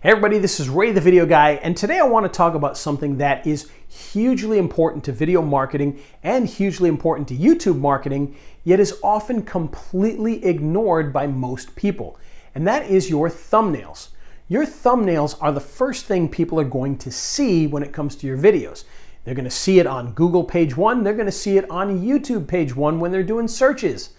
Hey everybody, this is Ray the Video Guy, and today I want to talk about something that is hugely important to video marketing and hugely important to YouTube marketing, yet is often completely ignored by most people, and that is your thumbnails. Your thumbnails are the first thing people are going to see when it comes to your videos. They're going to see it on Google page 1, they're going to see it on YouTube page 1 when they're doing searches.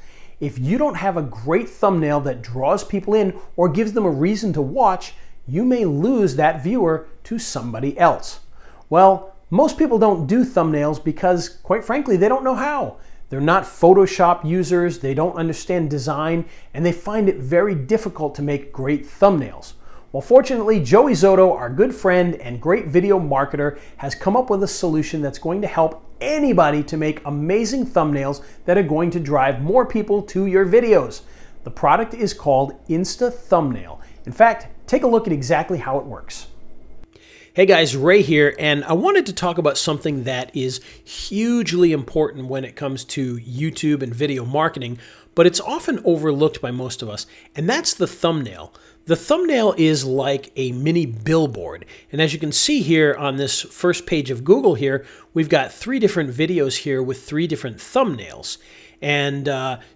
If you don't have a great thumbnail that draws people in or gives them a reason to watch, you may lose that viewer to somebody else. Well, most people don't do thumbnails because, quite frankly, they don't know how. They're not Photoshop users, they don't understand design, and they find it very difficult to make great thumbnails. Well, fortunately, Joey Zotto, our good friend and great video marketer, has come up with a solution that's going to help anybody to make amazing thumbnails that are going to drive more people to your videos. The product is called InstaThumbnail. In fact, take a look at exactly how it works. Hey guys, Ray here, and I wanted to talk about something that is hugely important when it comes to YouTube and video marketing, but it's often overlooked by most of us, and that's the thumbnail. The thumbnail is like a mini billboard, and as you can see here on this first page of Google here, we've got 3 different videos here with 3 different thumbnails. And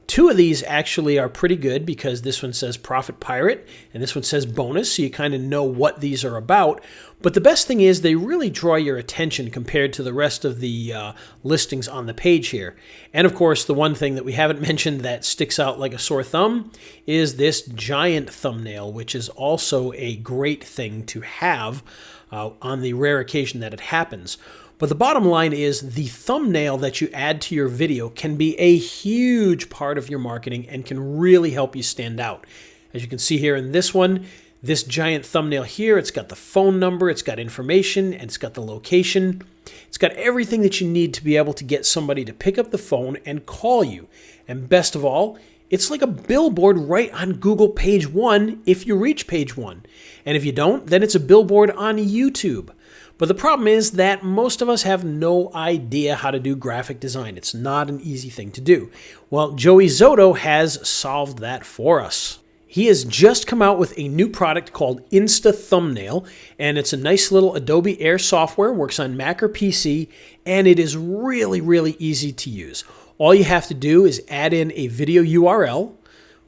2 of these actually are pretty good because this one says Profit Pirate and this one says Bonus, so you kind of know what these are about. But the best thing is they really draw your attention compared to the rest of the listings on the page here. And of course, the one thing that we haven't mentioned that sticks out like a sore thumb is this giant thumbnail, which is also a great thing to have on the rare occasion that it happens. But the bottom line is the thumbnail that you add to your video can be a huge part of your marketing and can really help you stand out. As you can see here in this one, this giant thumbnail here, it's got the phone number, it's got information, and it's got the location. It's got everything that you need to be able to get somebody to pick up the phone and call you. And best of all, it's like a billboard right on Google page 1 if you reach page 1. And if you don't, then it's a billboard on YouTube. But the problem is that most of us have no idea how to do graphic design. It's not an easy thing to do. Well, Joey Zotto has solved that for us. He has just come out with a new product called InstaThumbnail, and it's a nice little Adobe Air software, works on Mac or PC, and it is really, really easy to use. All you have to do is add in a video URL,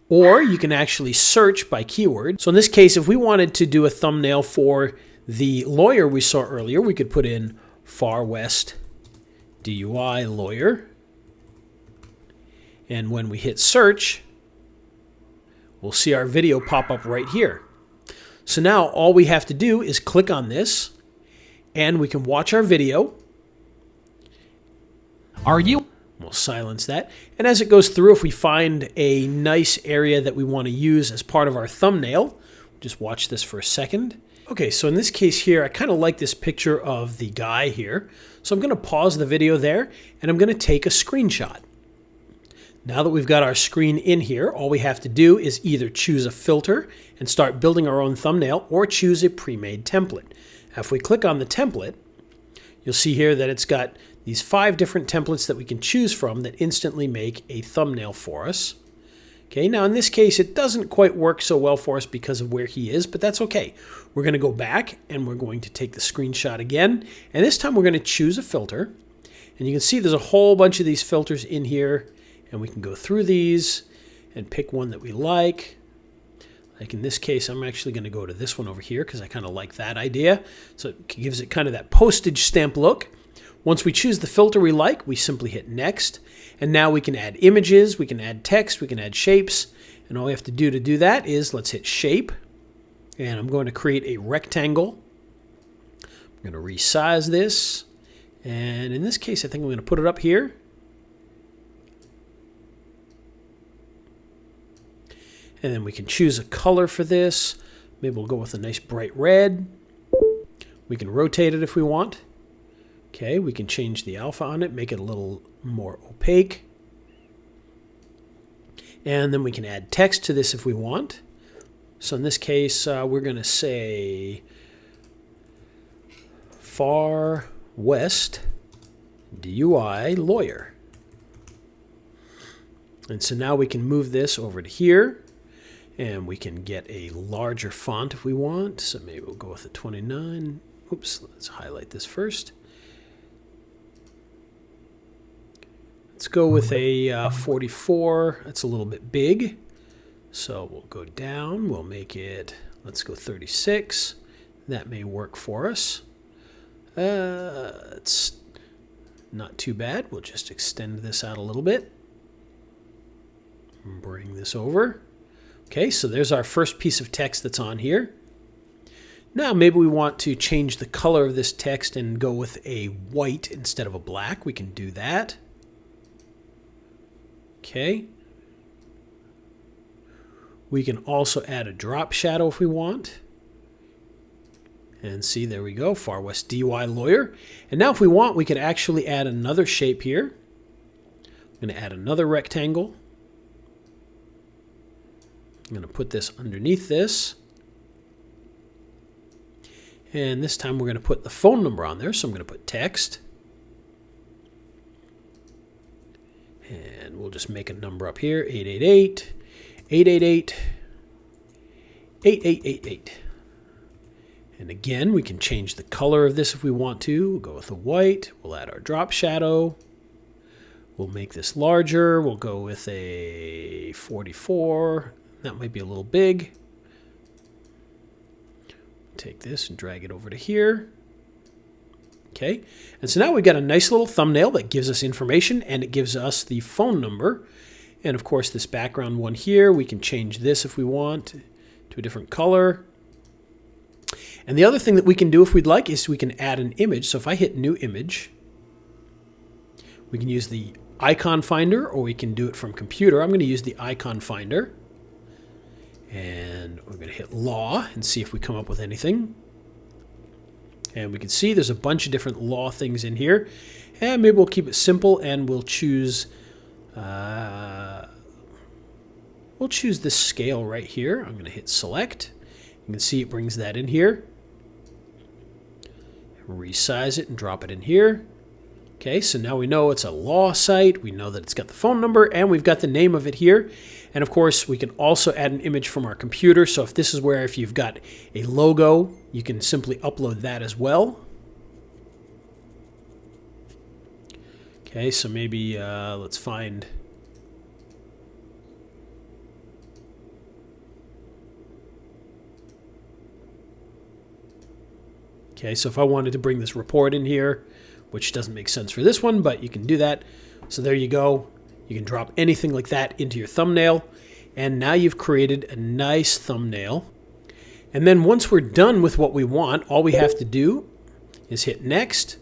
or you can actually search by keyword. So in this case, if we wanted to do a thumbnail for the lawyer we saw earlier, we could put in Far West DUI lawyer. And when we hit search, we'll see our video pop up right here. So now all we have to do is click on this and we can watch our video. We'll silence that. And as it goes through, if we find a nice area that we want to use as part of our thumbnail, just watch this for a second. Okay, so in this case here, I kind of like this picture of the guy here. So I'm going to pause the video there, and I'm going to take a screenshot. Now that we've got our screen in here, all we have to do is either choose a filter and start building our own thumbnail, or choose a pre-made template. Now, if we click on the template, you'll see here that it's got these 5 different templates that we can choose from that instantly make a thumbnail for us. Okay, now in this case, it doesn't quite work so well for us because of where he is, but that's okay. We're going to go back and we're going to take the screenshot again. And this time we're going to choose a filter. And you can see there's a whole bunch of these filters in here. And we can go through these and pick one that we like. Like in this case, I'm actually going to go to this one over here because I kind of like that idea. So it gives it kind of that postage stamp look. Once we choose the filter we like, we simply hit next. And now we can add images, we can add text, we can add shapes. And all we have to do that is let's hit shape. And I'm going to create a rectangle. I'm going to resize this. And in this case, I think I'm going to put it up here. And then we can choose a color for this. Maybe we'll go with a nice bright red. We can rotate it if we want. Okay, we can change the alpha on it, make it a little more opaque. And then we can add text to this if we want. So in this case, we're going to say Far West DUI lawyer. And so now we can move this over to here. And we can get a larger font if we want. So maybe we'll go with a 29. Oops, let's highlight this first. Let's go with a 44. That's a little bit big. So we'll go down. We'll make it, let's go 36. That may work for us. It's not too bad. We'll just extend this out a little bit. Bring this over. Okay, so there's our first piece of text that's on here. Now maybe we want to change the color of this text and go with a white instead of a black. We can do that. Okay. We can also add a drop shadow if we want. And see, there we go, Far West DUI Lawyer. And now if we want, we could actually add another shape here. I'm going to add another rectangle. I'm going to put this underneath this. And this time we're going to put the phone number on there. So I'm going to put text. And we'll just make a number up here, 888-888-8888. And again, we can change the color of this if we want to. We'll go with a white. We'll add our drop shadow. We'll make this larger. We'll go with a 44. That might be a little big. Take this and drag it over to here. Okay, and so now we've got a nice little thumbnail that gives us information, and it gives us the phone number. And of course, this background one here, we can change this if we want to a different color. And the other thing that we can do if we'd like is we can add an image. So if I hit new image, we can use the icon finder, or we can do it from computer. I'm going to use the icon finder. And we're going to hit law and see if we come up with anything. And we can see there's a bunch of different law things in here. And maybe we'll keep it simple and we'll choose this scale right here. I'm going to hit select. You can see it brings that in here. Resize it and drop it in here. Okay, so now we know it's a law site. We know that it's got the phone number and we've got the name of it here. And of course, we can also add an image from our computer. So if this is where if you've got a logo, you can simply upload that as well. Okay, so maybe let's find... Okay, so if I wanted to bring this report in here, which doesn't make sense for this one, but you can do that. So there you go. You can drop anything like that into your thumbnail. And now you've created a nice thumbnail. And then once we're done with what we want, all we have to do is hit next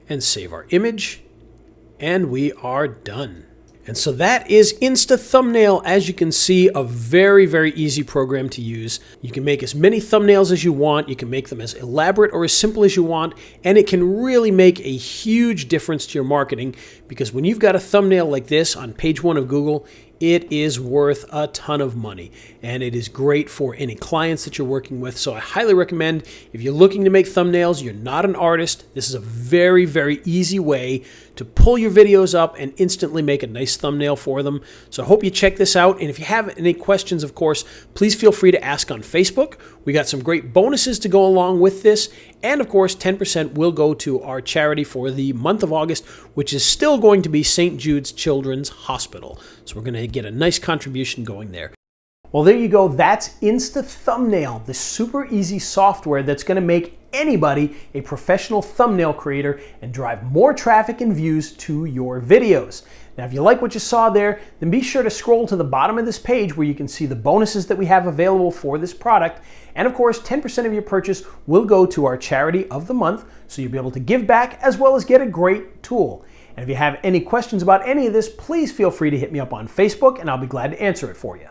and save our image. And we are done. And so that is InstaThumbnail. As you can see, a very, very easy program to use. You can make as many thumbnails as you want. You can make them as elaborate or as simple as you want. And it can really make a huge difference to your marketing, because when you've got a thumbnail like this on page 1 of Google, it is worth a ton of money, and it is great for any clients that you're working with. So I highly recommend, if you're looking to make thumbnails, you're not an artist, this is a very, very easy way to pull your videos up and instantly make a nice thumbnail for them. So I hope you check this out. And if you have any questions, of course, please feel free to ask on Facebook. We got some great bonuses to go along with this. And of course, 10% will go to our charity for the month of August, which is still going to be St. Jude's Children's Hospital. So we're going to get a nice contribution going there. Well, there you go. That's InstaThumbnail, the super easy software that's going to make anybody a professional thumbnail creator and drive more traffic and views to your videos. Now, if you like what you saw there, then be sure to scroll to the bottom of this page where you can see the bonuses that we have available for this product. And of course, 10% of your purchase will go to our charity of the month, so you'll be able to give back as well as get a great tool. And if you have any questions about any of this, please feel free to hit me up on Facebook and I'll be glad to answer it for you.